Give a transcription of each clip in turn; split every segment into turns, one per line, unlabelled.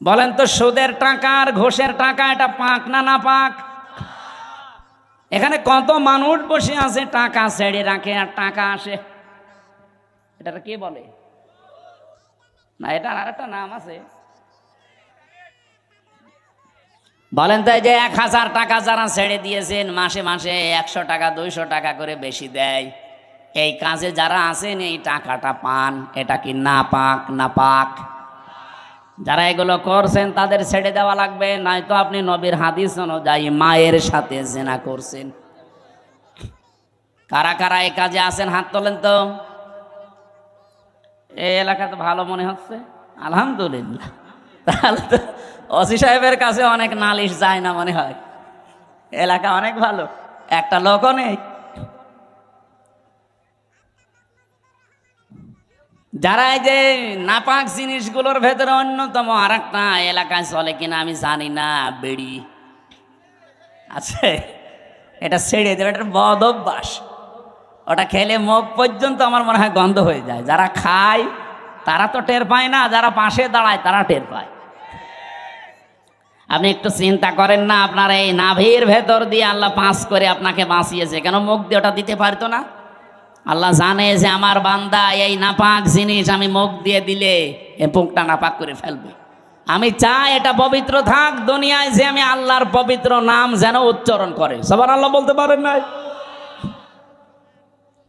বলেন তো সুদের টাকা আর ঘুষের টাকা এটা পাক না না পাক? এখানে কত মানুষ বসে আছে টাকা ছেড়ে রাখে আর টাকা আসে, এটা কি বলে না? এটার আর একটা নাম আছে। বলেন তো এই যে 1000 টাকা যারা ছেড়ে দিয়েছেন মাসে মাসে 100 টাকা 200 টাকা করে বেশি দেয়, এই কাজে যারা আছেন এই টাকাটা পান, এটা কি না পাক না পাক? যারা এগুলো করছেন তাদের ছেড়ে দেওয়া লাগবে, নয়তো আপনি নবীর হাদিস অনুযায়ী মায়ের সাথে জিনা করছেন। কারা কারা এই কাজে আছেন হাত তোলেন তো। এই এলাকা তো ভালো মনে হচ্ছে, আলহামদুলিল্লাহ। তাহলে তো ওসি সাহেবের কাছে অনেক নালিশ যায় না মনে হয়, এলাকা অনেক ভালো, একটা লোকও নেই। যারা এই যে নাপাক জিনিসগুলোর ভেতরে অন্যতম আর একটা এলাকায় চলে কিনা আমি জানি না, বেড়ি আছে, এটা ছেড়ে দেবে, এটা বদ অভ্যাস। ওটা খেলে মুখ পর্যন্ত আমার মনে হয় গন্ধ হয়ে যায়। যারা খায় তারা তো টের পায় না, যারা পাশে দাঁড়ায় তারা টের পায়। আপনি একটু চিন্তা করেন না, আপনার এই নাভির ভেতর দিয়ে আল্লাহ পাস করে আপনাকে বাঁচিয়েছে, কেন মুখ দিয়ে ওটা দিতে পারতো না? আল্লাহ জানে যে আমার বান্দা এই নাপাক জিনিস আমি মুখ দিয়ে দিলে এ মুখটা নাপাক করে ফেলবে। আমি চাই এটা পবিত্র থাক দুনিয়ায়, যে আমি আল্লাহর পবিত্র নাম যেন উচ্চারণ করে। সুবহানাল্লাহ বলতে পারেন নাই?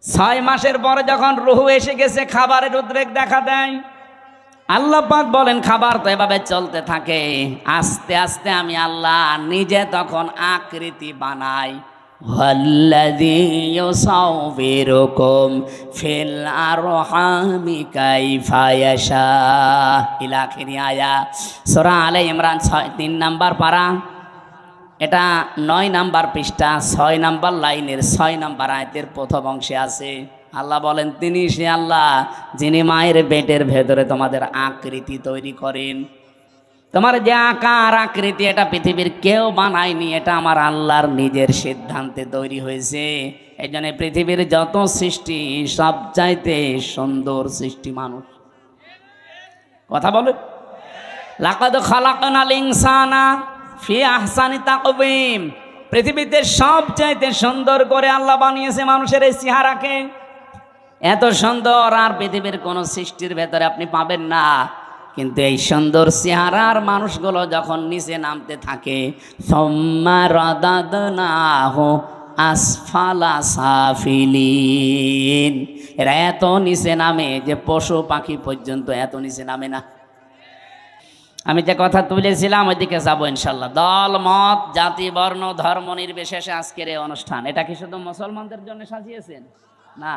6 মাসের পরে যখন রুহু এসে গেছে খাবারের উদ্রেক দেখা দেয়, আল্লাহ পাক বলেন খাবার তো এভাবে চলতে থাকে, আস্তে আস্তে আমি আল্লাহ নিজে তখন আকৃতি বানাই। ওয়াল্লাযী ইউসাউবিরুকুম ফিল আরহামি কাইফা ইয়াশা ইলা আখিরি আয়াত, সূরা আলে ইমরান 3 নাম্বার পারা, এটা 9 নাম্বার পৃষ্ঠা 6 নাম্বার লাইনের 6 নাম্বার আয়াতের প্রথম অংশে আছে। আল্লাহ বলেন তিনি সে আল্লাহ যিনি মায়ের পেটের ভেতরে তোমাদের আকৃতি তৈরি করেন। তোমার যে আকার আকৃতি এটা পৃথিবীর কেউ বানায়নি, এটা আমার আল্লাহর নিজের সিদ্ধান্তে তৈরি হয়েছে। এই জন্য পৃথিবীর যত সৃষ্টি সবচাইতে সুন্দর সৃষ্টি মানুষ। কথা বলে লাকাদ খালাকনাল ইনসানা ফি আহসানি তাকওয়িম, পৃথিবীতে সবচাইতে সুন্দর করে আল্লাহ বানিয়েছে মানুষের এই চেহারাকে। এত সুন্দর আর পৃথিবীর কোন সৃষ্টির ভেতরে আপনি পাবেন না। কিন্তু এই সুন্দর চেহারার মানুষগুলো যখন নিচে নামতে থাকে, সুম্মা রাদাদনাহু আসফালা সাফিলিন, এরা এত নিচে নামে যে পশু পাখি পর্যন্ত এত নিচে নামে না। আমি যে কথা তুলেছিলাম ওইদিকে যাবো ইনশাল্লাহ। দল মত জাতি বর্ণ ধর্ম নির্বিশেষে আজকের এই অনুষ্ঠান, এটা কি শুধু মুসলমানদের জন্য সাজিয়েছেন? না,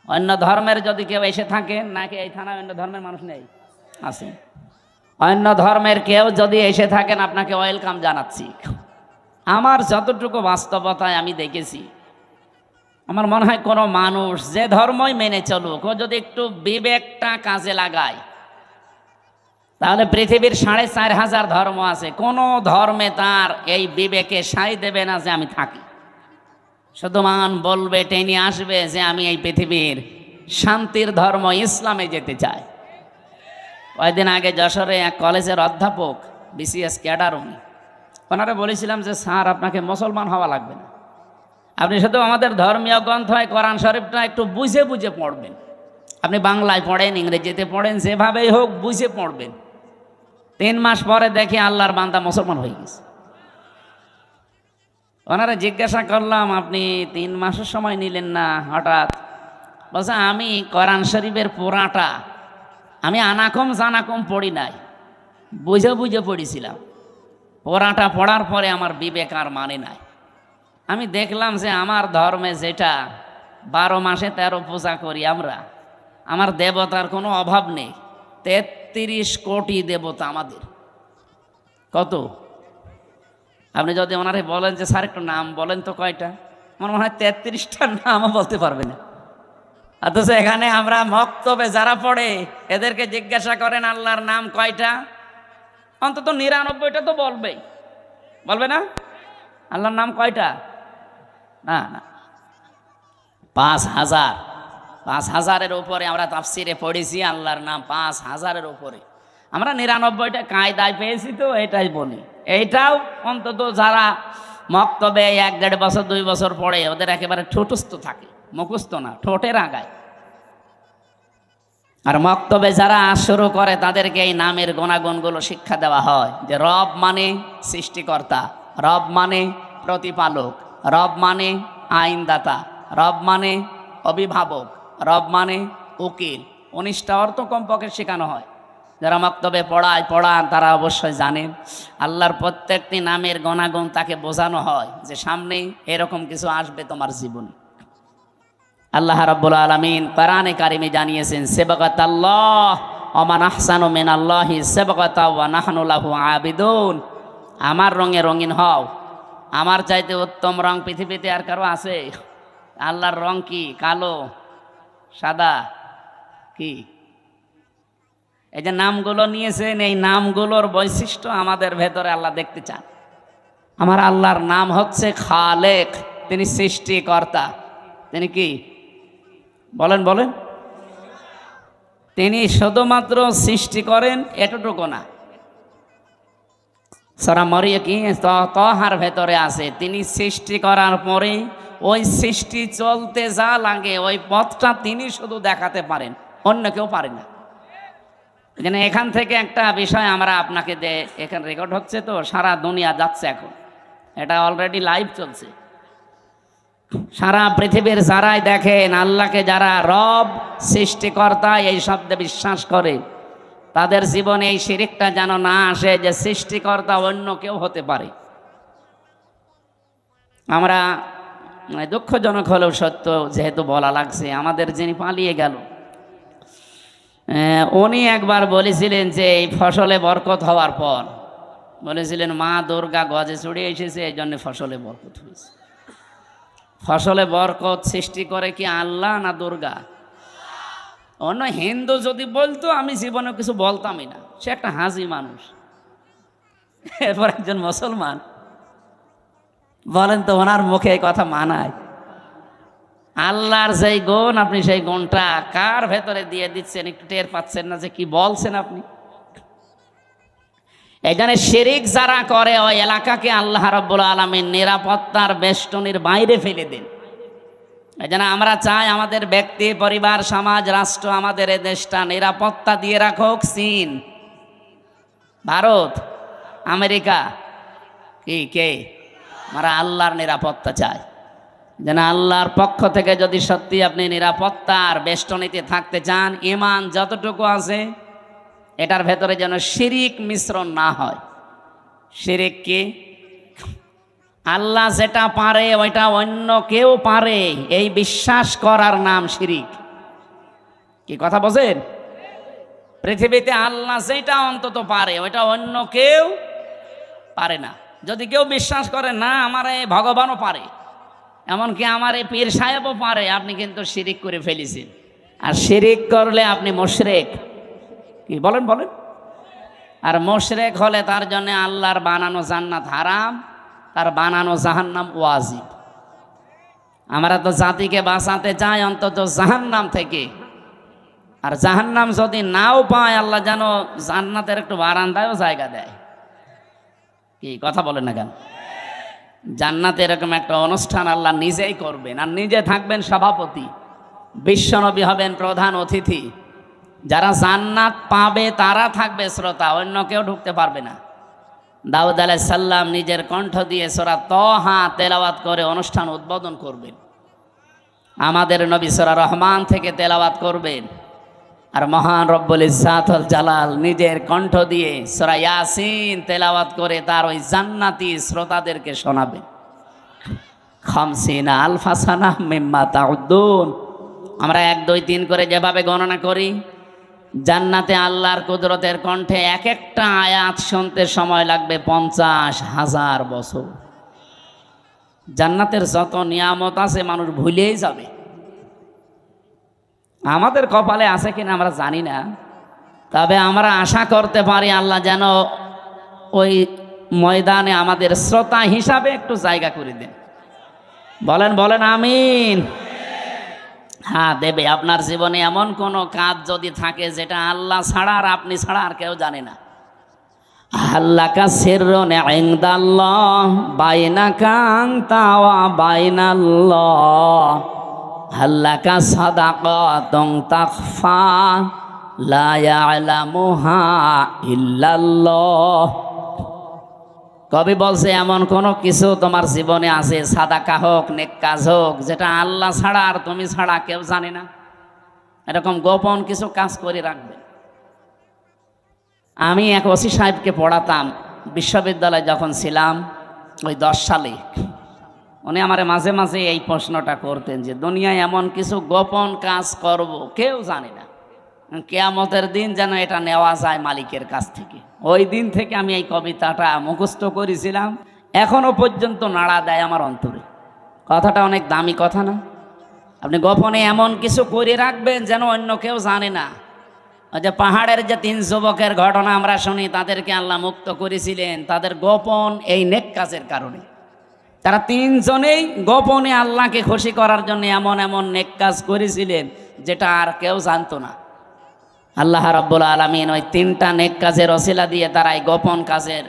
অন্য ধর্মের যদি কেউ এসে থাকে, নাকি এই থানায় অন্য ধর্মের মানুষ নেই? আছে। অন্য ধর্মের কেউ যদি এসে থাকেন আপনাকে ওয়েলকাম জানাচ্ছি। আমার যতটুকু বাস্তবতায় আমি দেখেছি, আমার মনে হয় কোনো মানুষ যে ধর্মই মেনে চলুক, ও যদি একটু বিবেকটা কাজে লাগায়, তাহলে পৃথিবীর 4500 ধর্ম আছে, কোনো ধর্মে তার এই বিবেকে সাই দেবে না যে আমি থাকি। শুধু মান বলবে, টেনে আসবে যে আমি এই পৃথিবীর শান্তির ধর্ম ইসলামে যেতে চাই। কয়েকদিন আগে যশোরে এক কলেজের অধ্যাপক, বিসিএস ক্যাডার, ওনারা বলেছিলাম যে স্যার আপনাকে মুসলমান হওয়া লাগবে না, আপনি শুধু আমাদের ধর্মীয় গ্রন্থ কোরআন শরীফটা একটু বুঝে বুঝে পড়বেন। আপনি বাংলায় পড়েন, ইংরেজিতে পড়েন, যেভাবেই হোক বুঝে পড়বেন। 3 মাস পরে দেখি আল্লাহর বান্দা মুসলমান হয়ে গেছে। ওনারা জিজ্ঞাসা করলাম আপনি 3 মাসের সময় নিলেন না হঠাৎ? বলছে আমি কোরআন শরীফের পুরাটা আমি আনাকম জানাকম পড়ি নাই, বুঝে বুঝে পড়েছিলাম। পুরাটা পড়ার পরে আমার বিবেক আর মানে নাই। আমি দেখলাম যে আমার ধর্মে যেটা 12 মাসে 13 পূজা করি আমরা, আমার দেবতার কোনো অভাব নেই। 33 কোটি দেবতা আমাদের। কত? আপনি যদি ওনারে বলেন যে স্যার একটু নাম বলেন তো কয়টা, আমার মনে হয় 33টার নামও বলতে পারবে না। অথচ এখানে আমরা মক্তবে যারা পড়ে এদেরকে জিজ্ঞাসা করেন আল্লাহর নাম কয়টা, অন্তত 99টা তো বলবেই, বলবে না? আল্লাহর নাম কয়টা? না না, 5000। 5000-এর উপরে আমরা তাফসিরে পড়েছি আল্লাহর নাম 5000-এর উপরে। আমরা 99টা কায়দায় পেয়েছি তো এটাই বলি। এইটাও অন্তত যারা মক্তবে 1-1.5 বছর 2 বছর পড়ে ওদের একেবারে ঠোঁটস্থ থাকে, মুখস্থ না, ঠোঁটের আগায়। আর মক্তবে যারা শুরু করে তাদেরকে এই নামের গুণাগুণগুলো শিক্ষা দেওয়া হয়, যে রব মানে সৃষ্টিকর্তা, রব মানে প্রতিপালক, রব মানে আইনদাতা, রব মানে অভিভাবক, রব মানে উকিল। 19টা অর্থ কমপক্ষে শেখানো হয়। যারা মক্তবে পড়ান তারা অবশ্যই জানেন আল্লাহর প্রত্যেকটি নামের গুণাগুণ তাকে বোঝানো হয় যে সামনে এরকম কিছু আসবে তোমার জীবনে। আল্লাহ রাব্বুল আলামিন কোরআনে কারিমে জানিয়েছেন, সিবগাতাল্লাহ ওয়া মান আহসানু মিনাল্লাহি সিবগাতা ওয়া নাহনু লাহু আবিদুন। আমার রঙে রঙিন হও, আমার চাইতে উত্তম রং পৃথিবীতে আর কারো আছে? আল্লাহর রং কি? কালো, সাদা, কি? এই যে নামগুলো নিয়েছেন, এই নামগুলোর বৈশিষ্ট্য আমাদের ভেতরে আল্লাহ দেখতে চান। আমার আল্লাহর নাম হচ্ছে খালেক, তিনি সৃষ্টিকর্তা। তিনি কি? বলেন বলেন। তিনি শুধুমাত্র সৃষ্টি করেন এতটুকু না, সূরা মরিয়ম কি তহার ভেতরে আছে, তিনি সৃষ্টি করার পরে ওই সৃষ্টি চলতে যা লাগে ওই পথটা তিনি শুধু দেখাতে পারেন, অন্য কেউ পারে না। এখান থেকে একটা বিষয় আমরা আপনাকে এখানে রেকর্ড হচ্ছে তো, সারা দুনিয়া যাচ্ছে এখন, এটা অলরেডি লাইভ চলছে। সারা পৃথিবীর যারাই দেখেন আল্লাহকে, যারা রব সৃষ্টিকর্তা এই শব্দে বিশ্বাস করে, তাদের জীবনে এই শিরকটা যেন না আসে যে সৃষ্টিকর্তা অন্য কেউ হতে পারে। আমরা দুঃখজনক হলেও সত্য যেহেতু বলা লাগছে, আমাদের যিনি পালিয়ে গেল উনি একবার বলেছিলেন যে এই ফসলে বরকত হওয়ার পর বলেছিলেন মা দুর্গা গজে চড়ে এসেছে, এই জন্য ফসলে বরকত হয়েছে। ফসলে বরকত সৃষ্টি করে কি আল্লাহ না দুর্গা? অন্য হিন্দু যদি বলতো আমি জীবনে কিছু বলতামই না, সে একটা হাজি মানুষ। এরপর একজন মুসলমান বলেন তো ওনার মুখে এই কথা মানায়? আল্লাহর যেই গুণ, আপনি সেই গুণটা কার ভেতরে দিয়ে দিচ্ছেন একটু টের পাচ্ছেন না যে কি বলছেন আপনি? এখানে শিরিক যারা করে ওই এলাকাকে আল্লাহ রাব্বুল আলামিন নিরাপত্তার বেষ্টনীর বাইরে ফেলে দেন। এই জন্য আমরা চাই আমাদের ব্যক্তি, পরিবার, সমাজ, রাষ্ট্র, আমাদের এই দেশটা নিরাপত্তা দিয়ে রাখুক চীন, ভারত, আমেরিকা, কে? আমরা আল্লাহর নিরাপত্তা চাই। যেন আল্লাহর পক্ষ থেকে যদি সত্যি আপনি নিরাপত্তার বেষ্টনীতে থাকতে চান, ঈমান যতটুকু আছে এটার ভেতরে যেন শিরিক মিশ্রণ না হয়। শিরিক কি? আল্লাহ যেটা পারে ওইটা অন্য কেউ পারে, এই বিশ্বাস করার নাম শিরিক। কি কথা বলেন? পৃথিবীতে আল্লাহ যেটা অন্তত পারে ওইটা অন্য কেউ পারে না। যদি কেউ বিশ্বাস করে না আমার এই ভগবানও পারে, এমনকি আমার এই পীর সাহেবও পারে, আপনি কিন্তু শিরিক করে ফেলেছেন। আর শিরিক করলে আপনি মুশরিক। কি বলেন? আর মুশরিক হলে তার জন্য আল্লাহর বানানো জান্নাত হারাম, তার বানানো জাহান্নাম ওয়াজিব। আমরা তো জাতিকে বাঁচাতে চাই অন্তত জাহান্নাম থেকে। আর জাহান্নাম যদি নাও পায়, আল্লাহ যেন জান্নাতের একটু বারান্দায়ও জায়গা দেয়। কি কথা বলেন না কেন? জান্নাতে এরকম একটা অনুষ্ঠান আল্লাহ নিজেই করবেন, আর নিজে থাকবেন সভাপতি, বিশ্বনবী হবেন প্রধান অতিথি। যারা জান্নাত পাবে তারা থাকবে শ্রোতা, অন্য কেউ ঢুকতে পারবে না। দাউদ আলাইহিস সালাম নিজের কণ্ঠ দিয়ে সূরা তাহা তেলাওয়াত করে অনুষ্ঠান উদ্বোধন করবেন। আমাদের নবী সূরা রহমান থেকে তেলাওয়াত করবেন। আর মহান রব্বুল ইজ্জাত ওয়াল জালাল নিজের কণ্ঠ দিয়ে সূরা ইয়াসিন তেলাওয়াত করে তার ওই জান্নাতি শ্রোতাদেরকে শোনাবেন। 50 আলফা সানাহ মিম্মা তাউদ্দুন। আমরা 1 2 3 করে যেভাবে গণনা করি, জান্নাতে আল্লাহর কুদরতের কণ্ঠে এক একটা আয়াত শুনতে সময় লাগবে 50,000 বছর। জান্নাতের যত নিয়ামত আছে মানুষ ভুলেই যাবে। আমাদের কপালে আছে কিনা আমরা জানি না, তবে আমরা আশা করতে পারি আল্লাহ যেন ওই ময়দানে আমাদের শ্রোতা হিসাবে একটু জায়গা করে দেন। বলেন আমিন। হ্যাঁ দেবে। আপনার জীবনে এমন কোনো কাজ যদি থাকে যেটা আল্লাহ ছাড়া আর আপনি ছাড়া আর কেউ জানে না, আল্লাকা সিররুন ইনদাল্লাহ বাইনাকা আনতা ওয়া বাইনাল্লাহ, আল্লাকা সাদাকাতুন তাখফা লা ইয়ালামুহা ইল্লাল্লাহ। কবি বলছে এমন কোনো কিছু তোমার জীবনে আছে, সাদাকা হোক নেক কাজ হোক, যেটা আল্লাহ ছাড়া আর তুমি ছাড়া কেউ জানে না। এরকম গোপন কিছু কাজ করে রাখবে। আমি এক ওসি সাহেবকে পড়াতাম বিশ্ববিদ্যালয়ে যখন ছিলাম, ওই 10 সালে। উনি আমার মাঝে মাঝে এই প্রশ্নটা করতেন যে দুনিয়ায় এমন কিছু গোপন কাজ করব কেউ জানে না, কিয়ামতের দিন যেন এটা নেওয়া যায় মালিকের কাছ থেকে। ওই দিন থেকে আমি এই কবিতাটা মুখস্থ করেছিলাম, এখনো পর্যন্ত নাড়া দেয় আমার অন্তরে। কথাটা অনেক দামি কথা না? আপনি গোপনে এমন কিছু করে রাখবেন যেন অন্য কেউ জানে না। ওই যে পাহাড়ের যে 3 যুবকের ঘটনা আমরা শুনি, তাদেরকে আল্লাহ মুক্ত করেছিলেন তাদের গোপন এই নেক কাজের কারণে। তারা 3 জনেই গোপনে আল্লাহকে খুশি করার জন্য এমন এমন নেক কাজ করেছিলেন যেটা আর কেউ জানতো না। আল্লাহ রাব্বুল আলামিন ওই 3টা নেক কাজের ওসিলা দিয়ে তারা এই গোপন কাজের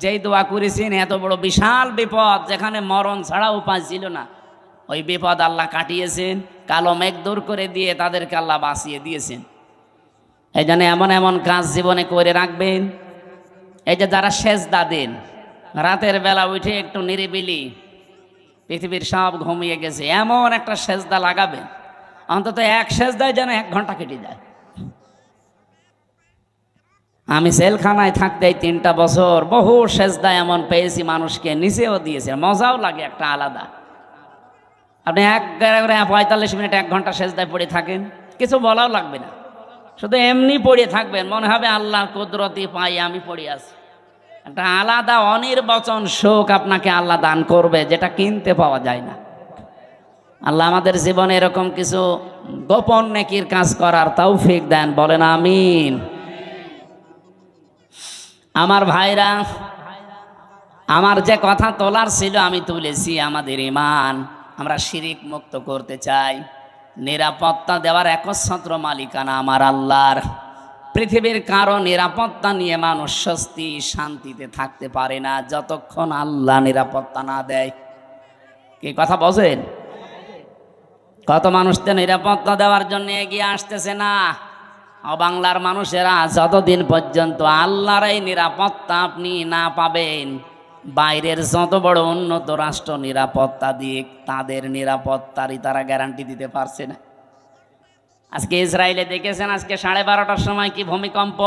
যেই দোয়া করেছেন, এত বড় বিশাল বিপদ যেখানে মরণ ছাড়া উপায় ছিল না, ওই বিপদ আল্লাহ কাটিয়েছেন, কালো মেঘ দূর করে দিয়ে তাদেরকে আল্লাহ বাঁচিয়ে দিয়েছেন। এই জন্য এমন এমন কাজ জীবনে করে রাখবেন। এই যে যারা সেজদা দেন, রাতের বেলা উঠে একটু নিরিবিলি, পৃথিবীর সব ঘুমিয়ে গেছে, এমন একটা সেজদা লাগাবেন, অন্তত এক সেজদায় যেন 1 ঘন্টা কেটে যায়। আমি জেলখানায় থাকতে 3টা বছর বহু সেজদা এমন পেয়েছি, মানুষকে নিচেও দিয়েছে, মজাও লাগে একটা আলাদা। আপনি 45 মিনিট 1 ঘন্টা সেজদায় পড়ে থাকেন, কিছু বলাও লাগবে না, শুধু এমনি পড়ে থাকবেন, মনে হবে আল্লাহর কুদরতি পাই আমি পড়ে আছি। একটা আলাদা অনির্বচন সুখ আপনাকে আল্লাহ দান করবে, যেটা কিনতে পাওয়া যায় না। আল্লাহ আমাদের জীবনে এরকম কিছু গোপন নেকির কাজ করার তৌফিক দেন, বলেন আমিন। আমার ভাইরা, আমার যে কথা তোলার ছিল আমি তুলেছি। আমাদের ঈমান আমরা শিরিক মুক্ত করতে চাই। নিরাপত্তা দেওয়ার একচ্ছত্র মালিকানা আমার আল্লাহর। পৃথিবীর কারো নিরাপত্তা নিয়ে মানুষ স্বস্তি শান্তিতে থাকতে পারে না যতক্ষণ আল্লাহ নিরাপত্তা না দেয়। কি কথা বলেন? কত মানুষ তো নিরাপত্তা দেওয়ার জন্য এগিয়ে আসতেছে না। বাংলার মানুষেরা যতদিন পর্যন্ত আল্লাহর এই নিরাপত্তা আপনি না পাবেন, বাইরের যত বড় উন্নত রাষ্ট্র নিরাপত্তা দিয়ে তাদের নিরাপত্তারই তারা গ্যারান্টি দিতে পারছে না। আজকে ইসরায়েলে দেখেছেন, আজকে 12:30টার সময় কি ভূমিকম্প।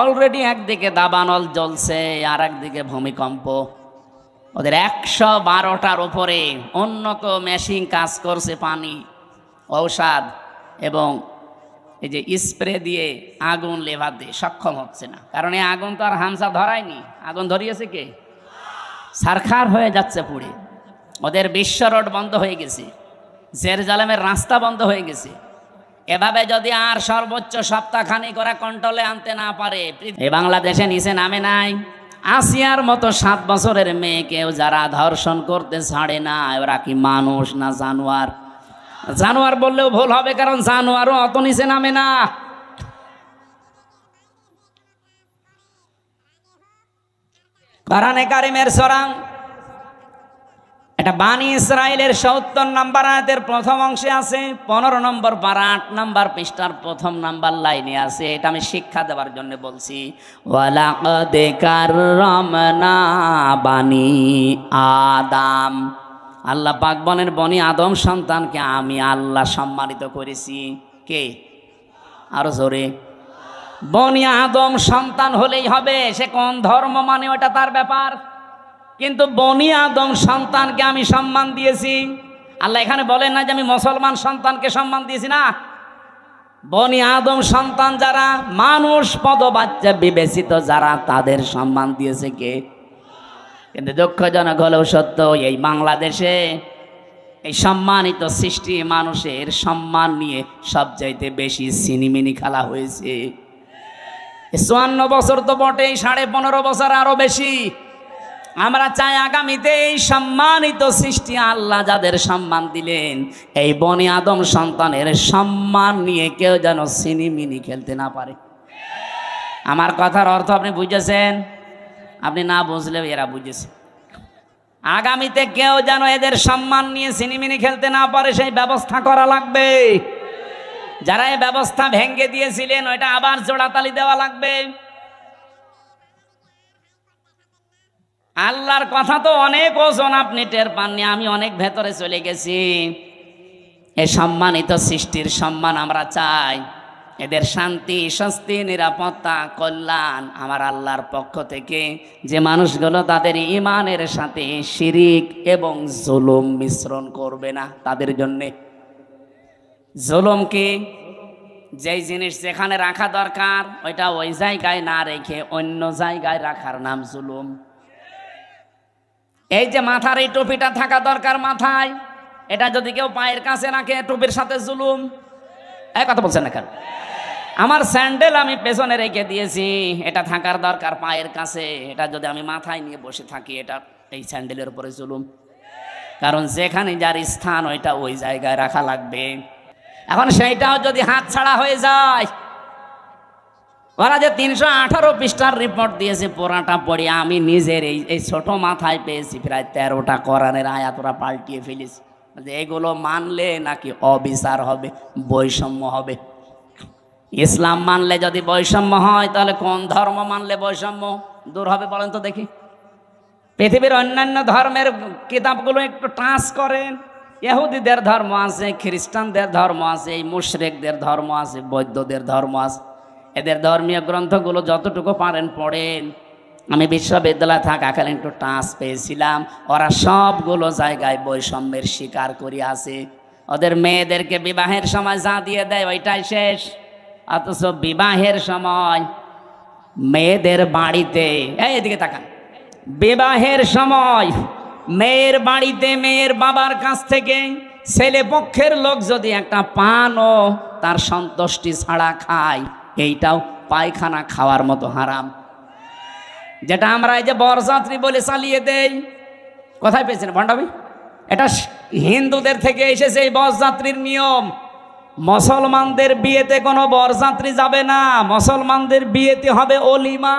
অলরেডি একদিকে দাবানল জ্বলছে আর একদিকে ভূমিকম্প। ওদের 112টার উপরে উন্নত মেশিন কাজ করছে, পানি, ঔষধ এবং এই যে স্প্রে দিয়ে আগুন লেভাতে সক্ষম হচ্ছে না। কারণ এই আগুন তো আর হামসা ধরায়নি, আগুন ধরিয়েছে কে? সারখার হয়ে যাচ্ছে পুড়ে। ওদের বিশ্ব রোড বন্ধ হয়ে গেছে, জেরুজালেমের রাস্তা বন্ধ হয়ে গেছে। এভাবে যদি আর সর্বোচ্চ সপ্তাহখানিক ওরা কন্ট্রোলে আনতে না পারে, এই বাংলাদেশে নিচে নামে নাই। আসিয়ার মতো 7 বছরের মেয়েকেও যারা ধর্ষণ করতে ছাড়ে না, ওরা কি মানুষ না জানোয়ার? জানোয়ার বললেও ভুল হবে, কারণ জানোয়ারও অত নিচে নামে না। কোরআনে কারিমের সূরা এটা বানি ইসরাইলের ৭০ নম্বর আয়াতের প্রথম অংশে আছে, 15 নম্বর পারা 8 নম্বর পৃষ্ঠার 1ম নাম্বার লাইনে আছে। এটা আমি শিক্ষা দেওয়ার জন্য বলছি। ওয়ালাকাদ কাররামনা বানি আদম, আল্লাহ পাক বলেন বনি আদম সন্তানকে আমি আল্লাহ সম্মানিত করেছি। কে? আরো জোরে। বনি আদম সন্তান হলেই হবে, সে কোন ধর্ম মানে ওটা তার ব্যাপার, কিন্তু বনি আদম সন্তানকে আমি সম্মান দিয়েছি। আল্লাহ এখানে বলেন না যে আমি মুসলমান সন্তানকে সম্মান দিয়েছি, না। বনি আদম সন্তান যারা মানুষ পদবাচ্চা বিবেচিত যারা, তাদের সম্মান দিয়েছে কে? কিন্তু দুঃখজনক হলেও সত্য, এই বাংলাদেশে এই সম্মানিত সৃষ্টি মানুষের সম্মান নিয়ে সবচাইতে বেশি সিনিমিনি খেলা হয়েছে। 54 বছর তো বটেই, 15.5 বছর আরো বেশি। আমরা চাই আগামীতে এই সম্মানিত সৃষ্টি আল্লাহ যাদের সম্মান দিলেন, এই বনি আদম সন্তানের সম্মান নিয়ে কেউ যেন সিনিমিনি খেলতে না পারে। আমার কথার অর্থ আপনি বুঝেছেন? আপনি না বুঝলেও এরা বুঝেছে। আগামীতে কেউ যেন এদের সম্মান নিয়ে সিনিমিনি খেলতে না পারে, সেই ব্যবস্থা করা লাগবে। যারা এই ব্যবস্থা ভেঙে দিয়েছিলেন ওইটা আবার জোড়াতালি দেওয়া লাগবে। আল্লাহর কথা তো অনেক ওজন, আপনি টের পাননি, আমি অনেক ভেতরে চলে গেছি। এই সম্মানিত সৃষ্টির সম্মান আমরা চাই, এদের শান্তি, স্বস্তি, নিরাপত্তা, কল্যাণ আমার আল্লাহর পক্ষ থেকে। যে মানুষগুলো তাদের ঈমানের সাথে শিরিক এবং জুলুম মিশ্রণ করবে না, তাদের জন্যে। জুলুম কি? যেই জিনিস যেখানে রাখা দরকার ওইটা ওই জায়গায় না রেখে অন্য জায়গায় রাখার নাম জুলুম। এই যে মাথার এই টুপিটা থাকা দরকার মাথায়, এটা যদি কেউ পায়ের কাছে রাখে টুপির সাথে জুলুম। এক কথা বলছেন না কেন? আমার স্যান্ডেল আমি পেছনে রেখে দিয়েছি, এটা থাকার দরকার পায়ের কাছে, এটা যদি আমি মাথায় নিয়ে বসে থাকি, এটা এই স্যান্ডেলের উপরে জুলুম। কারণ যেখানে যার স্থান ওইটা ওই জায়গায় রাখা লাগবে। এখন সেইটাও যদি হাত ছাড়া হয়ে যায়, ওরা যে 318 পৃষ্ঠার রিপোর্ট দিয়েছে পুরাটা পড়ে আমি নিজের এই ছোট মাথায় পেয়েছি প্রায় 13টা কোরআনের আয়াত ওরা পাল্টিয়ে ফেলেছি। এগুলো মানলে নাকি অবিচার হবে, বৈষম্য হবে। ইসলাম মানলে যদি বৈষম্য হয়, তাহলে কোন ধর্ম মানলে বৈষম্য দূর হবে বলেন তো দেখি? পৃথিবীর অন্যান্য ধর্মের কিতাবগুলো একটু টাচ করেন। ইহুদিদের ধর্ম আছে, খ্রিস্টানদের ধর্ম আছে, এই মুশরিকদের ধর্ম আছে, বৌদ্ধদের ধর্ম আছে। এদের ধর্মীয় গ্রন্থগুলো যতটুকু পারেন পড়েন। আমি বিশ্ববিদ্যালয়ে থাকাকালীন একটু টাচ পেয়েছিলাম, ওরা সবগুলো জায়গায় বৈষম্যের শিকার করে আছে। ওদের মেয়েদেরকে বিবাহের সময় যা দিয়ে দেয় ওইটাই শেষ, অথচ বিবাহের সময় মেয়েদের বাড়িতে, এইদিকে তাকান, বিবাহের সময় মেয়ের বাড়িতে মেয়ের বাবার কাছ থেকে ছেলে পক্ষের লোক যদি একটা পানও তার সন্তুষ্টি ছাড়া খায়, এইটাও পায়খানা খাওয়ার মতো হারাম। যেটা আমরা এই যে বরযাত্রী বলে চালিয়ে দেই, কোথায় পেয়েছেন ভণ্ডামি? এটা হিন্দুদের থেকে এসেছে এই বরযাত্রীর নিয়ম। মুসলমানদের বিয়েতে কোনো বরযাত্রী যাবে না, মুসলমানদের বিয়েতে হবে অলিমা।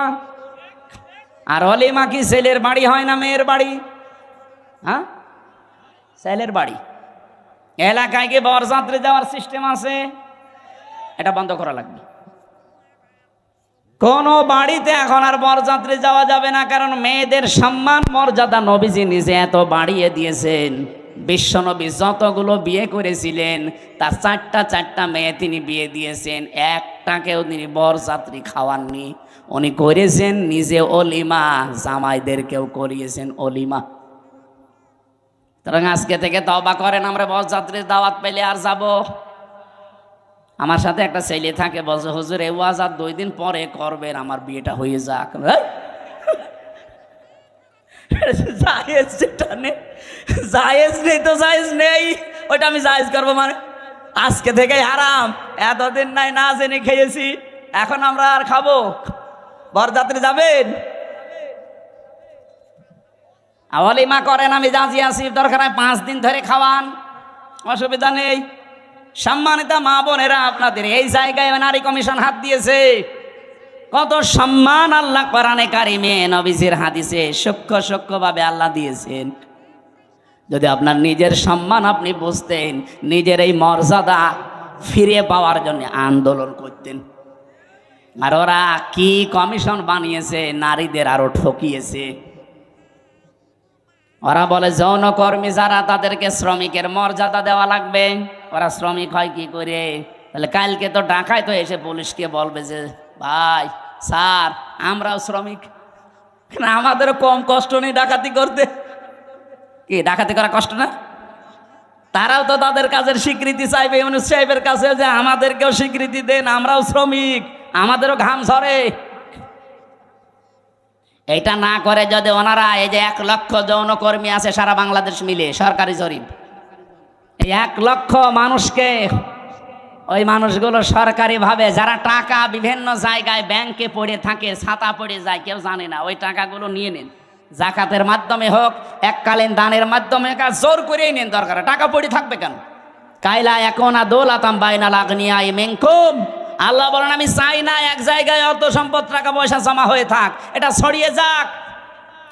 আর অলিমা কি ছেলের বাড়ি হয় না মেয়ের বাড়ি? হ্যাঁ, ছেলের বাড়ি। এলাকায় কি বরযাত্রী যাওয়ার সিস্টেম আছে? এটা বন্ধ করা লাগবে। কোন বাড়িতে এখন আর বরযাত্রী যাওয়া যাবে না, কারণ মেয়েদের সম্মান মর্যাদা নবীজি নিজে এত বাড়িয়ে দিয়েছেন। বিশ্বনবী যতগুলো বিয়ে করেছিলেন তার চারটা মেয়ে তিনি বিয়ে দিয়েছেন, একটাকেও তিনি বরযাত্রী খাওয়াননি। উনি করেছেন নিজে অলিমা, জামাইদেরকেও করিয়েছেন অলিমা। সুতরাং আজকে থেকে তওবা করেন, আমরা বরযাত্রীর দাওয়াত পেলে আর যাব। আমার সাথে একটা ছেলে থাকে, বলছে হুজুর এই ওয়াজ আর 2 দিন পরে করবেন, আমার বিয়েটা হয়ে যাক। জায়েজ যেটা নেই, জায়েজ নেই তো জায়েজ নেই, ওইটা আমি জায়েজ করবো মানে? আজকে থেকে হারাম। এতদিন নাই না জেনে খেয়েছি, এখন আমরা আর খাবো? বরযাত্রী যাবেন? অলিমা করেন, আমি রাজি আছি, দরকার হয় 5 দিন ধরে খাওয়ান, অসুবিধা নেই। সম্মানিত মা বোনেরা, আপনাদের এই জায়গায় নারী কমিশন হাত দিয়েছে। কত সম্মান আল্লাহ কোরআনে কারিমে নবীজির হাদিসে সূক্ষ্মভাবে আল্লাহ দিয়েছেন। যদি আপনার নিজের সম্মান আপনি বুঝতেন, নিজের এই মর্যাদা ফিরে পাওয়ার জন্য আন্দোলন করতেন। আর ওরা কি কমিশন বানিয়েছে, নারীদের আরো ঠকিয়েছে। ওরা বলে যৌনকর্মী যারা তাদেরকে শ্রমিকের মর্যাদা দেওয়া লাগবে। ওরা শ্রমিক হয় কি করে? তাহলে কালকে তো ঢাকায় তো এসে পুলিশকে বলবে যে ভাই স্যার আমরাও শ্রমিক, আমাদেরও কম কষ্ট নেই ডাকাতি করতে। কি ডাকাতি করা কষ্ট না? তারাও তো তাদের কাজের স্বীকৃতি চাইবে ইউনূস সাহেবের কাছে, যে আমাদেরকেও স্বীকৃতি দেন, আমরাও শ্রমিক, আমাদেরও ঘাম ঝরে। এটা না করে যদি ওনারা, এই যে 1 লক্ষ যৌনকর্মী আছে সারা বাংলাদেশ মিলে, সরকারি জরিপ, এই 1 লক্ষ মানুষকে, ওই মানুষগুলো সরকারিভাবে যারা টাকা বিভিন্ন জায়গায় ব্যাংকে পড়ে থাকে, ছাতা পড়ে যায়, কেউ জানে না, ওই টাকাগুলো নিয়ে নেন, জাকাতের মাধ্যমে হোক, এককালীন দানের মাধ্যমে হোক, জোর করেই নেন, দরকার টাকা পড়ে থাকবে কেন? কাইলা একুনা দৌলাতাম বাইনাল আগনিয়াই মিনকুম, আল্লাহ বলেন আমি চাই না এক জায়গায় অত সম্পদ টাকা পয়সা জমা হয়ে থাক, এটা ছড়িয়ে যাক,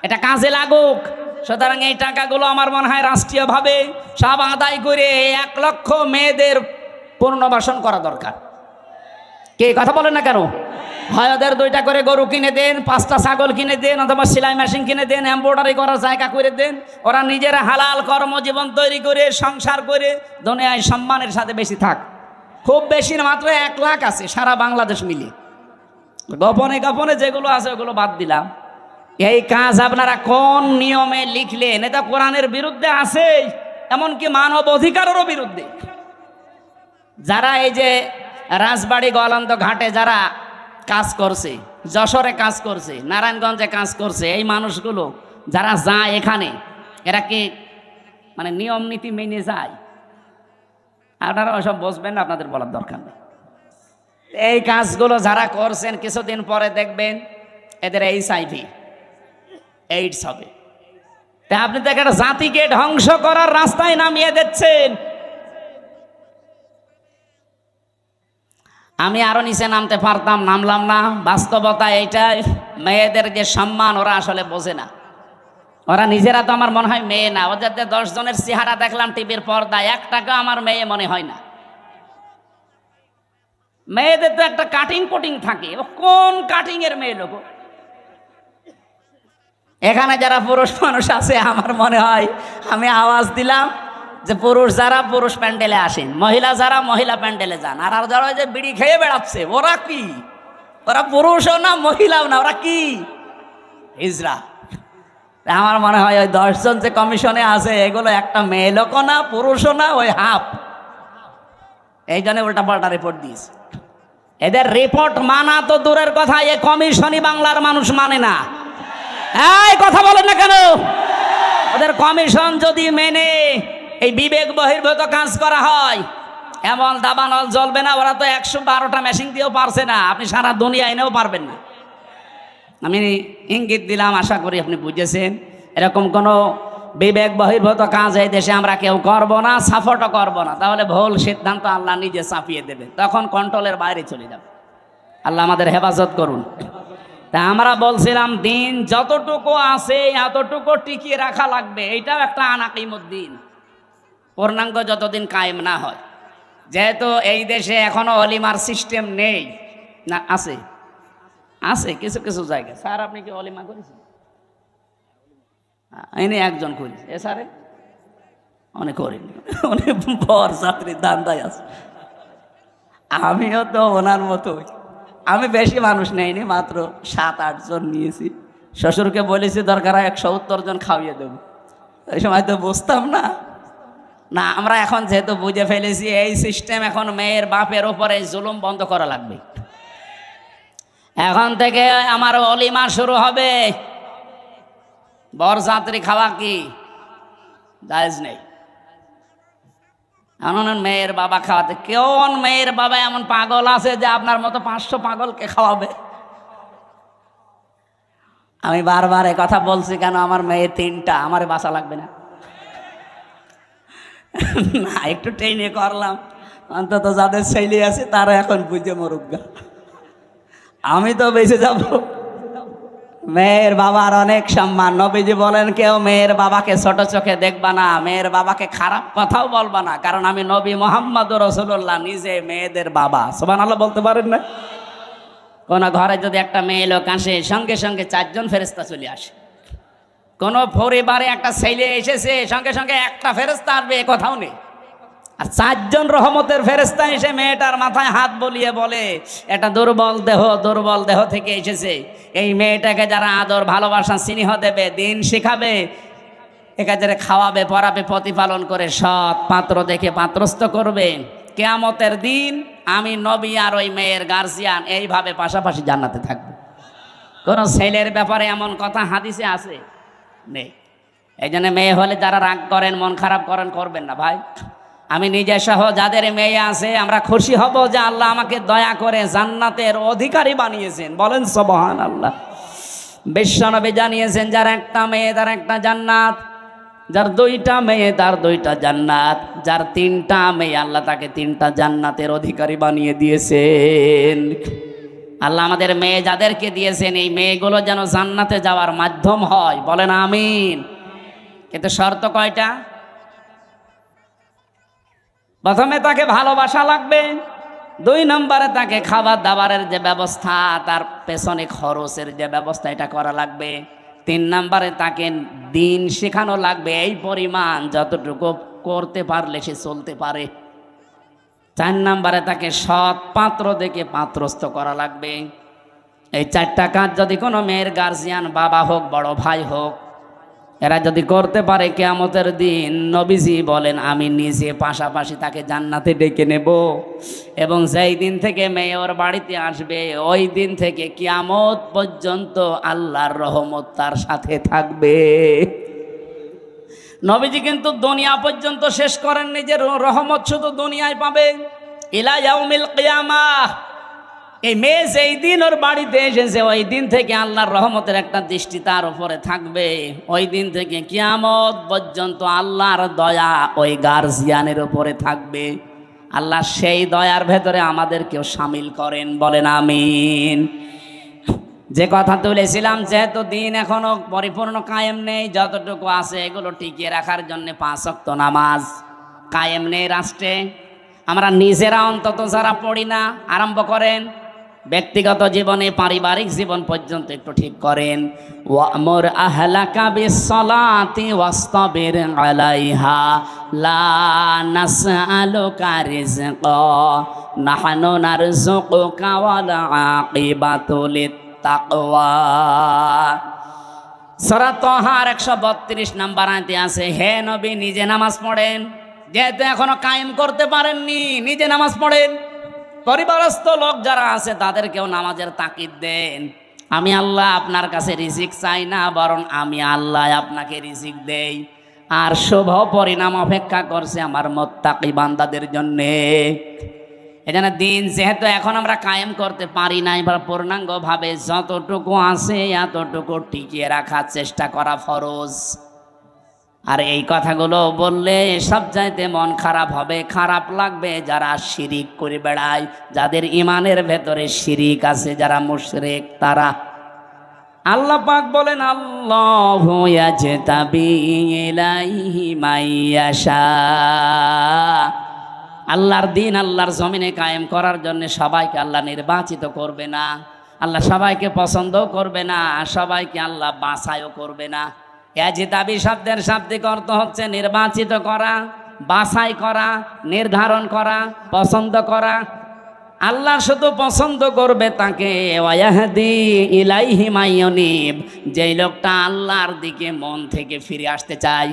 এটা কাজে লাগুক। সুতরাং এই টাকাগুলো আমার মনে হয় রাষ্ট্রীয়ভাবে সব আদায় করে 1 লক্ষ মেয়েদের পুনর্বাসন করা দরকার। কে কথা বলেন না কেন? হয় ওদের 2টা করে গরু কিনে দেন, 5টা ছাগল কিনে দেন, অথবা সেলাই মেশিন কিনে দেন, এমব্রয়ডারি করার জায়গা করে দেন, ওরা নিজেরা হালাল কর্মজীবন তৈরি করে সংসার করে দুনিয়ায় সম্মানের সাথে বেশি থাক। খুব বেশি না, মাত্র 1 লাখ আছে সারা বাংলাদেশ মিলে। গোপনে গোপনে যেগুলো আছে ওগুলো বাদ দিলাম। এই কাজ আপনারা কোন নিয়মে লিখলেন? এটা কোরআনের বিরুদ্ধে আছে, এমনকি মানব অধিকারেরও বিরুদ্ধে। যারা এই যে রাজবাড়ি গোয়ালন্দ ঘাটে যারা কাজ করছে, যশোরে কাজ করছে, নারায়ণগঞ্জে কাজ করছে, এই মানুষগুলো যারা যায় এখানে, এরা কি মানে নিয়ম নীতি মেনে যায়? আপনারা ওসব বসবেন না, আপনাদের বলার দরকার নেই। এই কাজগুলো যারা করছেন কিছুদিন পরে দেখবেন এদের এইডস হবে। তা আপনি তো একটা জাতিকে ধ্বংস করার রাস্তায় নামিয়ে দিচ্ছেন। আমি আরো নিচে নামতে পারতাম, নামলাম না। বাস্তবতা এইটাই, মেয়েদের যে সম্মান ওরা আসলে বোঝে না। ওরা নিজেরা তো আমার মনে হয় মেয়ে না। ওদের 10 জনের চেহারা দেখলাম টিভির পর্দায়, একটাকে আমার মেয়ে মনে হয় না। মেয়েদের তো একটা কাটিং কুটিং থাকে, কোন কাটিং এর মেয়ে লোক? এখানে যারা পুরুষ মানুষ আছে, আমার মনে হয় আমি আওয়াজ দিলাম যে পুরুষ যারা পুরুষ প্যান্ডেলে আসেন, মহিলা যারা মহিলা প্যান্ডেলে যান। আর যারা যে বিড়ি খেয়ে বেড়াচ্ছে, ওরা কি? ওরা পুরুষও না মহিলাও না, ওরা কি? হিজড়া। আমার মনে হয় ওই 10 জন যে কমিশনে আছে এগুলো একটা মেয়ে লোকও না, পুরুষও না, ওই হাফ। এই জন্য উল্টা পাল্টা রিপোর্ট দিয়েছে। এদের রিপোর্ট মানা তো দূরের কথা, এ কমিশনই বাংলার মানুষ মানে না। এই কথা বলেন না কেন? ওদের কমিশন যদি মেনে এই বিবেক বহির্ভূত কাজ করা হয়, এমন দাবানল জ্বলবে না। ওরা তো 112টা মেশিন দিয়েও পারছে না, আপনি সারা দুনিয়া এনেও পারবেন না। আমি ইঙ্গিত দিলাম, আশা করি আপনি বুঝেছেন। এরকম কোনো বিবেক বহির্ভূত কাজ এই দেশে আমরা কেউ করব না, সাপোর্টও করব না। তাহলে ভুল সিদ্ধান্ত আল্লাহ নিজে চাপিয়ে দেবে, তখন কন্ট্রোলের বাইরে চলে যাবে। আল্লাহ আমাদের হেফাজত করুন। তা আমরা বলছিলাম দিন যতটুকু আছে এতটুকু টিকিয়ে রাখা লাগবে। এইটাও একটা আনাকিমুদ্দিন, পূর্ণাঙ্গ যতদিন কায়েম না হয়। যেহেতু এই দেশে এখনো অলিমার সিস্টেম নেই, না আছে আছে কিছু কিছু জায়গায়। স্যার আপনি কি অলিমা করেছেন? এনে একজন করেছে, এ স্যারে অনেক করিনি, অনেক বর যাত্রীর দান্দায় আছে। আমিও তো ওনার মতো, আমি বেশি মানুষ নেইনি, মাত্র 7-8 জন নিয়েছি। শ্বশুরকে বলেছি দরকার হয় 170 জন খাওয়িয়ে দেবো। এই সময় তো বুঝতাম না। না, আমরা এখন যেহেতু বুঝে ফেলেছি এই সিস্টেম, এখন মেয়ের বাপের ওপরে জুলুম বন্ধ করা লাগবে। এখন থেকে আমার অলিমা শুরু হবে। বরযাত্রী খাওয়া কি জায়েজ নেই। এমন মেয়ের বাবা খাওয়াতে, কেমন মেয়ের বাবা এমন পাগল আছে যে আপনার মতো 500 পাগলকে খাওয়াবে? আমি বারবার এ কথা বলছি কেন, আমার মেয়ে 3টা, আমার বাঁচা লাগবে না। না, একটু টেনে করলাম, অন্তত যাদের ছেলে আছে তারা এখন বুঝে মরুক গা, আমি তো বেঁচে যাব। মেয়ের বাবার অনেক সম্মান। নবীজি বলেন কেউ মেয়ের বাবাকে ছোট চোখে দেখবা না, মেয়ের বাবাকে খারাপ কথাও বলবা না, কারণ আমি নবী মুহাম্মদুর রাসূলুল্লাহ নিজে মেয়েদের বাবা। সুবহানাল্লাহ বলতে পারেন না? কোন ঘরে যদি একটা মেয়ে লোক আসে, সঙ্গে সঙ্গে 4 জন ফেরেশতা চলে আসে। কোন পরিবারে একটা ছেলে এসেছে, সঙ্গে সঙ্গে একটা ফেরেশতা আসবে, এ কথাও নেই। আর 4 জন রহমতের ফেরেশতা এসে মেয়েটার মাথায় হাত বলিয়ে বলে এটা দুর্বল দেহ থেকে এসেছে, এই মেয়েটাকে যারা আদর ভালোবাসা স্নেহ দেবে, দিন শেখাবে, একাজে খাওয়াবে পরাবে, প্রতিপালন করে সৎ পাত্র দেখে পাত্রস্থ করবে, কিয়ামতের দিন আমি নবী আর ওই মেয়ের গার্জিয়ান এইভাবে পাশাপাশি জান্নাতে থাকবে। কোন ছেলের ব্যাপারে এমন কথা হাদিসে আছে নেই। এই জন্য মেয়ে হলে যারা রাগ করেন, মন খারাপ করেন, করবেন না ভাই। আমি নিজে সহ যাদের মেয়ে আছে আমরা খুশি হব যে আল্লাহ আমাকে দয়া করে জান্নাতের অধিকারী বানিয়েছেন। বলেন সুবহানাল্লাহ। বিশ্বনবী জানিয়েছেন, যার একটা মেয়ে তার একটা জান্নাত, যার দুইটা মেয়ে তার দুইটা জান্নাত, যার তিনটা মেয়ে আল্লাহ তাকে তিনটা জান্নাতের অধিকারী বানিয়ে দিয়েছেন। আল্লাহ আমাদের মেয়ে যাদেরকে দিয়েছেন এই মেয়েগুলো যেন জান্নাতে যাওয়ার মাধ্যম হয়, বলেন আমিন। কিন্তু শর্ত কয়টা? প্রথমে তাকে ভালোবাসা লাগবে, 2 নম্বরে তাকে খাবার দাবারের যে ব্যবস্থা, তার পেছনে খরচের যে ব্যবস্থা এটা করা লাগবে, 3 নম্বরে তাকে দিন শেখানো লাগবে এই পরিমাণ যতটুকু করতে পারলে সে চলতে পারে। 4 নম্বরে তাকে সৎ পাত্র দেখে পাত্রস্থ করা লাগবে। এই 4টা কাজ যদি কোনো মেয়ের গার্জিয়ান, বাবা হোক বড় ভাই হোক, এরা যদি করতে পারে, কিয়ামতের দিন নবীজি বলেন আমি নিজে পাশাপাশি তাকে জান্নাতে ডেকে নেব, এবং যেই দিন থেকে মেয়ে ওর বাড়িতে আসবে ওই দিন থেকে কিয়ামত পর্যন্ত আল্লাহর রহমত তার সাথে থাকবে। নবীজি কিন্তু দুনিয়া পর্যন্ত শেষ করেননি যে রহমত শুধু দুনিয়ায় পাবে, ইলা ইয়াউমিল কিয়ামাহ। এই মেয়ে যেই দিন ওর বাড়িতে এসেছে ওই দিন থেকে আল্লাহর রহমতের একটা দৃষ্টি তার উপরে থাকবে, ওই দিন থেকে কিয়ামত পর্যন্ত আল্লাহর দয়া ওই গার্জিয়ানের উপরে থাকবে। আল্লাহ সেই দয়ার ভেতরে আমাদেরকেও শামিল করেন, বলেন আমিন। যে কথা তুলেছিলাম, যেহেতু দিন এখনো পরিপূর্ণ কায়েম নেই, যতটুকু আছে এগুলো টিকিয়ে রাখার জন্য 5 ওয়াক্ত নামাজ কায়েম নেই রাষ্ট্রে। আমরা নিজেরা অন্তত যারা পড়ি না, আরম্ভ করেন ব্যক্তিগত জীবনে, পারিবারিক জীবন পর্যন্ত একটু ঠিক করেন। ওয়ামুর আহলাকা বিসসালাতি ওয়াসতাবির আলাইহা লা নাসআলুকা রিজকা নাহনু নারযুকুকা ওয়াল আকিবাতু লিত্তাকওয়া। সূরা তাহার 132 নম্বর আয়াতে আছে, হে নবী নিজে নামাজ পড়েন, যেহেতু এখনো কায়েম করতে পারেননি নিজে নামাজ পড়েন। পরিবারস্থ লোক যারা আছে তাদেরকেও নামাজের তাকিদ দেন। আমি আল্লাহ আপনার কাছে রিজিক চাই না, বরং আমি আল্লাহ আপনাকে রিজিক দেই, আর শুভ পরিণাম অপেক্ষা করছে আমার মুত্তাকি বান্দাদের জন্যে। এজন্য দিন যেহেতু এখন আমরা কায়েম করতে পারি নাই বা পূর্ণাঙ্গভাবে, যতটুকু আছে এতটুকু টিকিয়ে রাখার চেষ্টা করা ফরজ। আর এই কথাগুলো বললে সব চাইতে মন খারাপ হবে, খারাপ লাগবে যারা শিরিক করে বেড়ায়, যাদের ইমানের ভেতরে শিরিক আছে, যারা মুশরিক তারা। আল্লাহ পাক বলেন, আল্লাহু ইয়াজতাবি ইলাইহি মাইয়াশা। আল্লাহর দিন আল্লাহর জমিনে কায়েম করার জন্য সবাইকে আল্লাহ নির্বাচিত করবে না, আল্লাহ সবাইকে পছন্দ করবে না, সবাইকে আল্লাহ বাছাইও করবে না। ইয়াজতাবি শব্দের শাব্দিক অর্থ হচ্ছে নির্বাচিত করা, বাছাই করা, নির্ধারণ করা, পছন্দ করা। আল্লাহ শুধু পছন্দ করবে তাকে, ওয়াহদি ইলাইহি মাইয়ুনিব, যেই লোকটা আল্লাহর দিকে মন থেকে ফিরে আসতে চায়।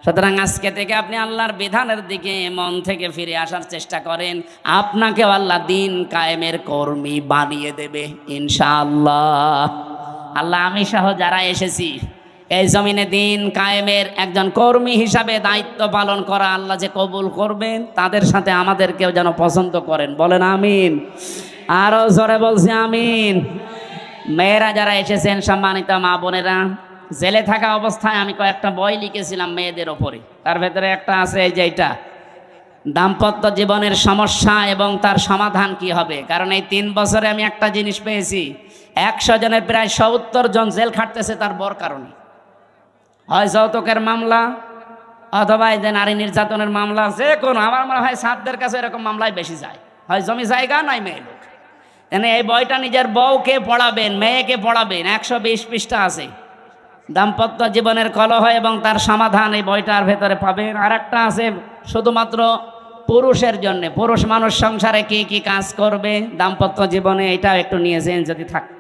সুতরাং আজকে থেকে আপনি আল্লাহর বিধানের দিকে মন থেকে ফিরে আসার চেষ্টা করেন, আপনাকেও আল্লাহ দিন কায়েমের কর্মী বানিয়ে দেবে ইনশাআল্লাহ। আল্লাহ আমি সহ যারা এসেছি এই জমিনে দিন কায়েমের একজন কর্মী হিসাবে দায়িত্ব পালন করা আল্লাহ যে কবুল করবেন, তাদের সাথে আমাদেরকেও যেন পছন্দ করেন, বলেন আমিন। আরও জোরে বলছি আমিন। মেয়েরা যারা এসেছেন, সম্মানিত মা বোনেরা, জেলে থাকা অবস্থায় আমি কয়েকটা বই লিখেছিলাম মেয়েদের ওপরে। তার ভেতরে একটা আছে এই যে এটা, দাম্পত্য জীবনের সমস্যা এবং তার সমাধান কি হবে। কারণ এই 3 বছরে আমি একটা জিনিস পেয়েছি, 100 জনের প্রায় 70 জন জেল খাটতেছে তার বর কারণে। হয় যৌতুকের মামলা, অথবা এই যে নারী নির্যাতনের মামলা, যে কোনো, আমার মনে হয় ছাত্রদের কাছে এরকম মামলায় বেশি যায়, হয় জমি জায়গা নাই মেয়ে লোক। এই বইটা নিজের বউকে পড়াবেন, মেয়েকে পড়াবেন, 120 পৃষ্ঠা আছে। দাম্পত্য জীবনের কলহ এবং তার সমাধান এই বইটার ভেতরে পাবেন। আর একটা আছে শুধুমাত্র পুরুষের জন্য, পুরুষ মানুষ সংসারে কি কি কাজ করবে দাম্পত্য জীবনে, এটাও একটু নিয়েছেন যদি থাকে।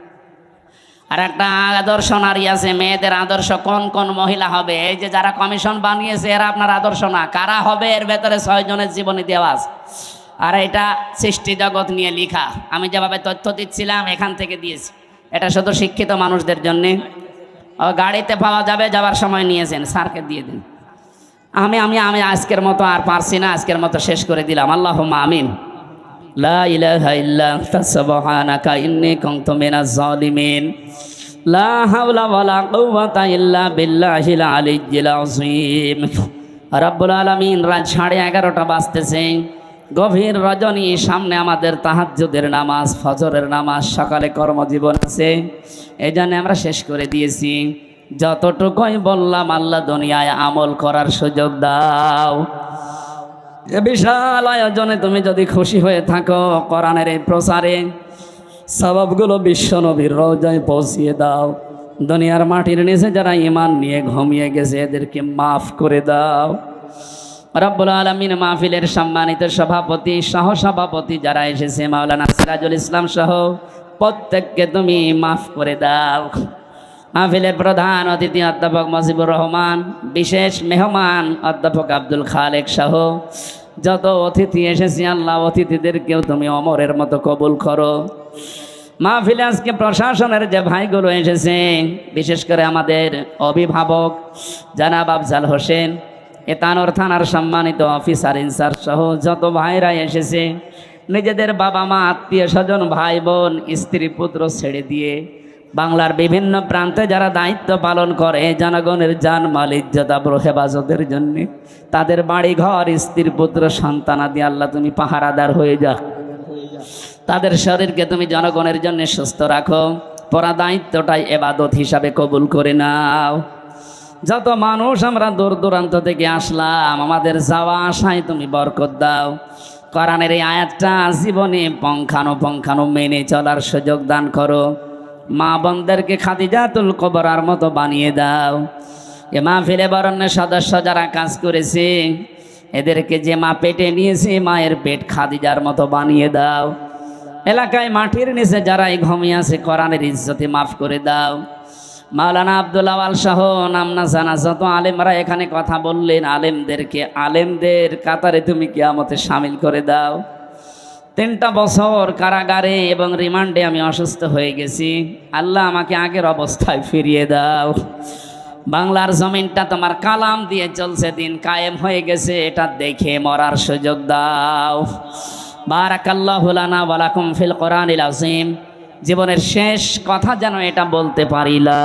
আর একটা আদর্শ নারী আছে, মেয়েদের আদর্শ কোন কোন মহিলা হবে। এই যে যারা কমিশন বানিয়েছে এরা আপনার আদর্শ না, কারা হবে এর ভেতরে 6 জনের জীবনী দেওয়া আছে। আর এটা সৃষ্টি জগৎ নিয়ে লেখা, আমি যেভাবে তথ্য দিচ্ছিলাম এখান থেকে দিয়েছি। এটা শুধু শিক্ষিত মানুষদের জন্যে। গাড়িতে পাওয়া যাবে, যাবার সময় নিয়েছেন, স্যারকে দিয়ে দিন। আমি আমি আমি আজকের মতো আর পারছি না, আজকের মতো শেষ করে দিলাম। আল্লাহুম্মা আমিন। লা ইলাহা ইল্লা আনতা সুবহানাকা ইন্নী কুনতু মিনাজ জালিমিন। লা হাওলা ওয়ালা কুওয়াতা ইল্লা বিল্লাহিল আলিয়্যিল আযীম। রব্বুল আলামিন রাত 11:30 বাজতেছে, গভীর রজনী, সামনে আমাদের তাহাজ্জুদের নামাজ, ফজরের নামাজ, সকালে কর্মজীবন আছে। এই জন্য আমরা শেষ করে দিয়েছি। যতটুকুই বললাম আল্লাহ দুনিয়ায় আমল করার সুযোগ দাও। এ বিশাল আয়োজনে তুমি যদি খুশি হয়ে থাকো, কোরআনের এই প্রচারে সওয়াবগুলো বিশ্ব নবীর রওজায় পৌঁছিয়ে দাও। দুনিয়ার মাটির নিচে যারা ঈমান নিয়ে ঘুমিয়ে গেছে এদেরকে মাফ করে দাও। রব্বুল আলামিন মাহফিলের সম্মানিত সভাপতি, সহসভাপতি যারা এসেছে, মাওলানা সিরাজুল ইসলাম সহ প্রত্যেককে তুমি মাফ করে দাও। মাহফিলের প্রধান অতিথি অধ্যাপক মুজিবুর রহমান, বিশেষ মেহমান অধ্যাপক আব্দুল খালেক সহ যত অতিথি এসেছে আল্লাহ অতিথিদেরকেও তুমি অমরের মতো কবুল করো। মাহফিলে আজকে প্রশাসনের যে ভাইগুলো এসেছে, বিশেষ করে আমাদের অভিভাবক জনাব আফজাল হোসেন, এতানোর থানার সম্মানিত অফিসার ইনচার্জ সহ যত ভাইরা এসেছে, নিজেদের বাবা মা, আত্মীয় স্বজন, ভাই বোন, স্ত্রী পুত্র ছেড়ে দিয়ে বাংলার বিভিন্ন প্রান্তে যারা দায়িত্ব পালন করে জনগণের জান মাল ইজ্জত আবরু হেফাজতের জন্য, তাদের বাড়ি ঘর, স্ত্রী পুত্র সন্তানাদি আল্লাহ তুমি পাহারাদার হয়ে যাও। তাদের শরীরকে তুমি জনগণের জন্য সুস্থ রাখো। পরা দায়িত্বটাই ইবাদত হিসাবে কবুল করে নাও। যত মানুষ আমরা দূর দূরান্ত থেকে আসলাম, আমাদের যাওয়া আসায় তুমি বরকত দাও। কোরআনের এই আয়াতটা জীবনে পঙ্খানো মেনে চলার সুযোগ দান করো। মা বোনদেরকে খাদিজাতুল কুবরার মতো বানিয়ে দাও। এ মাহফিলে বরণ্যের সদস্য যারা কাজ করেছে, এদেরকে যে মা পেটে নিয়েছে, মায়ের পেট খাদিজার মতো বানিয়ে দাও। এলাকায় মাটির নিচে যারাই ঘুমিয়ে আছে, কোরআনের ইজ্জতে মাফ করে দাও। মাওলানা আব্দুল আওয়াল সহ নামনা জানা যত আলেমরা এখানে কথা বললেন, আলেমদের কাতারে তুমি কিয়ামতে শামিল করে দাও। 3টা বছর কারাগারে এবং রিমান্ডে আমি অসুস্থ হয়ে গেছি, আল্লাহ আমাকে আগের অবস্থায় ফিরিয়ে দাও। বাংলার জমিনটা তোমার কালাম দিয়ে চলছে, দিন কায়েম হয়ে গেছে, এটা দেখে মরার সুযোগ দাও। বারাকাল্লাহু লানা ওয়া লাকুম ফিল কোরআনিল আযীম। জীবনের শেষ কথা যেন এটা বলতে পারিলা।